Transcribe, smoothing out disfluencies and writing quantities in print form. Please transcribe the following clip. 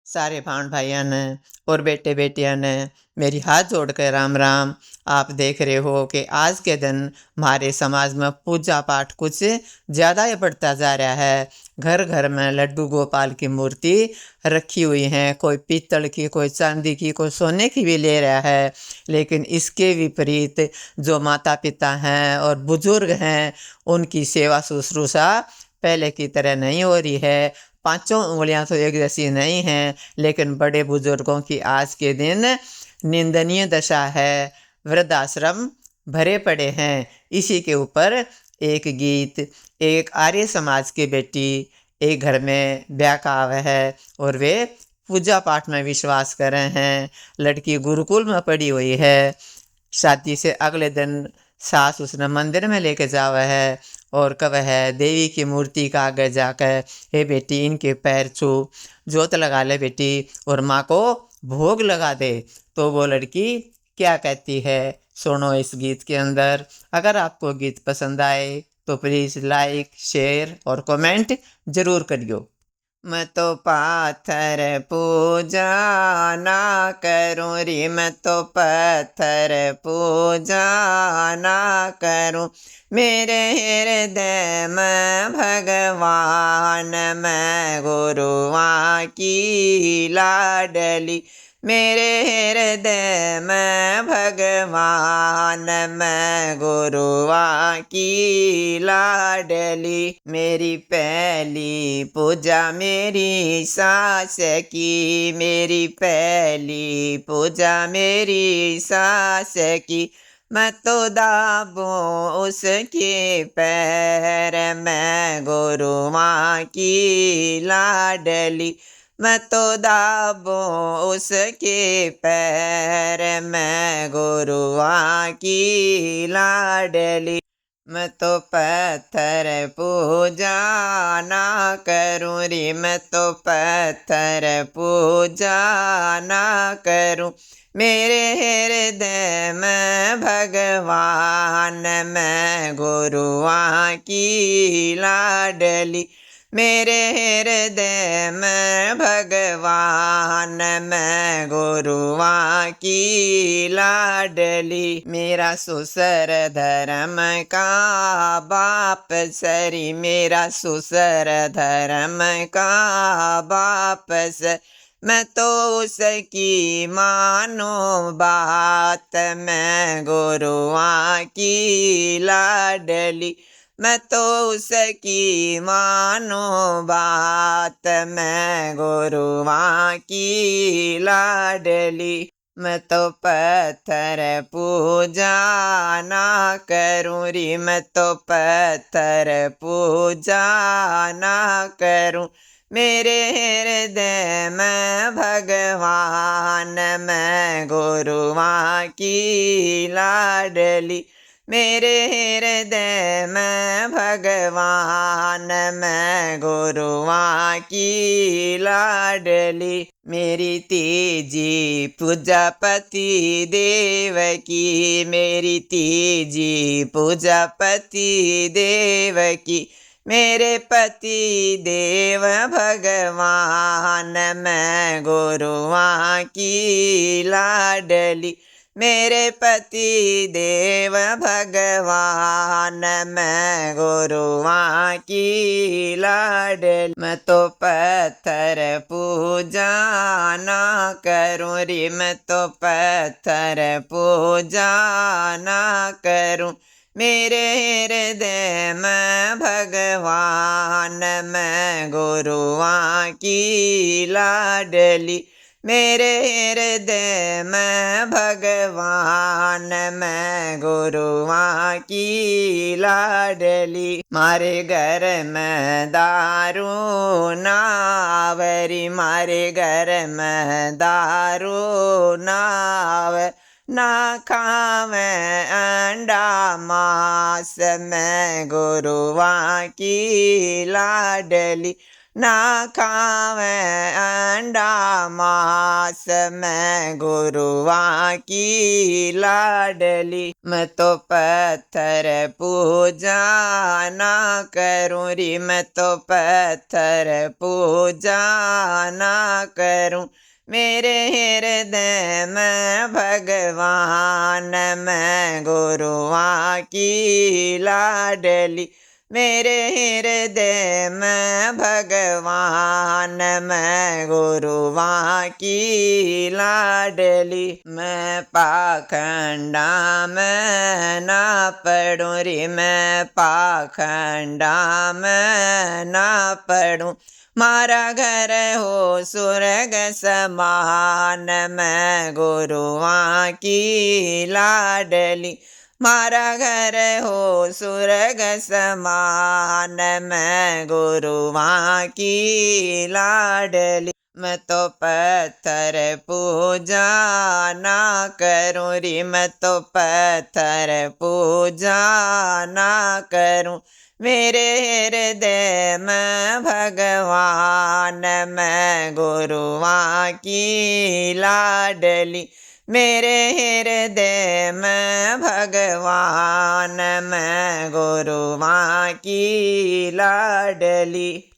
सारे भाण भाइयों ने और बेटे बेटियां ने मेरी हाथ जोड़कर राम राम। आप देख रहे हो कि आज के दिन हमारे समाज में पूजा पाठ कुछ ज़्यादा ही बढ़ता जा रहा है। घर घर में लड्डू गोपाल की मूर्ति रखी हुई है, कोई पीतल की, कोई चांदी की, कोई सोने की भी ले रहा है। लेकिन इसके विपरीत जो माता पिता हैं और बुजुर्ग हैं, उनकी सेवा शुश्रूषा पहले की तरह नहीं हो रही है। पांचों उंगलियां तो एक जैसी नहीं हैं, लेकिन बड़े बुजुर्गों की आज के दिन निंदनीय दशा है। वृद्धाश्रम भरे पड़े हैं। इसी के ऊपर एक गीत, एक आर्य समाज की बेटी एक घर में ब्याह का आवे है और वे पूजा पाठ में विश्वास कर रहे हैं। लड़की गुरुकुल में पड़ी हुई है। शादी से अगले दिन सास उसने मंदिर में लेके जावा है और कव है देवी की मूर्ति का आगे जाकर, हे बेटी इनके पैर छू, जोत लगा ले बेटी और माँ को भोग लगा दे। तो वो लड़की क्या कहती है, सुनो इस गीत के अंदर। अगर आपको गीत पसंद आए तो प्लीज़ लाइक शेयर और कमेंट ज़रूर करियो। मैं तो पाथर पूजा ना करूं रे, मैं तो पत्थर पूजा ना करूं। मेरे हृदय में भगवान, मैं गुरुआ की लाडली। मेरे हृदय में भगवान, मैं गुरुआ की लाडली। मेरी पहली पूजा मेरी सास की, मेरी पहली पूजा मेरी सास की। मैं तो दाबूं उसके पैर, मैं गुरुआ की लाडली। मैं तो दाबूं उसके पैर, मैं गुरुआ की लाडली। मैं तो पत्थर पूजा ना करूं रे, मैं तो पत्थर पूजा ना करूं। मेरे हृदय में भगवान, मैं गुरुआ की लाडली। मेरे हृदय में भगवान, मैं गुरुआ की लाडली। मेरा ससुर धर्म का बाप सरी, मेरा ससुर धर्म का बाप स। मैं तो उसकी मानो बात, मैं गुरुआ की लाडली। मैं तो उसकी मानो बात, मैं गुरुआ की लाडली। मैं तो पत्थर पूजा ना करूं रे, मैं तो पत्थर पूजा ना करूं। मेरे हृदय में भगवान, मैं गुरुआ की लाडली। मेरे हृदय में भगवान, मैं गुरुआ की लाडली। मेरी तीजी पूजा पति देव की, मेरी तीजी पूजा पति देव की। मेरे पति देव भगवान, मैं गुरुआ की लाडली। मेरे पति देव भगवान, मैं गुरुआ की लाडली। मैं तो पत्थर पूजा ना करूं रे, मैं तो पत्थर पूजा ना करूं। मेरे हृदय में भगवान, मैं गुरुआ की लाडली। मेरे हृदय में भगवान, मैं गुरुआ की लाडली। मारे घर में दारू नावरी, मारे घर में दारू नाव। ना खावे अंडा मांस, मैं गुरुआ की लाडली। ना खावे अंडा मास, मैं गुरुआ की लाडली। मैं तो पत्थर पूजा ना करूं री, मैं तो पत्थर पूजा ना करूं। मेरे हृदय में भगवान, मैं गुरुआ की लाडली। मेरे हृदय में भगवान, मैं गुरुआ की लाडली। मैं पाखंडा में ना पड़ूं रे, मैं पाखंडा में ना पड़ूं। मारा घर हो स्वर्ग समान, मैं गुरुआ की लाडली। मारा घर हो स्वर्ग समान, मैं गुरुआ की लाडली। मैं तो पत्थर पूजा ना करूं री, मैं तो पत्थर पूजा ना करूं। मेरे हृदय में भगवान, मैं गुरुआ की लाडली। मेरे हृदय में भगवान, मैं गुरुआ की लाडली।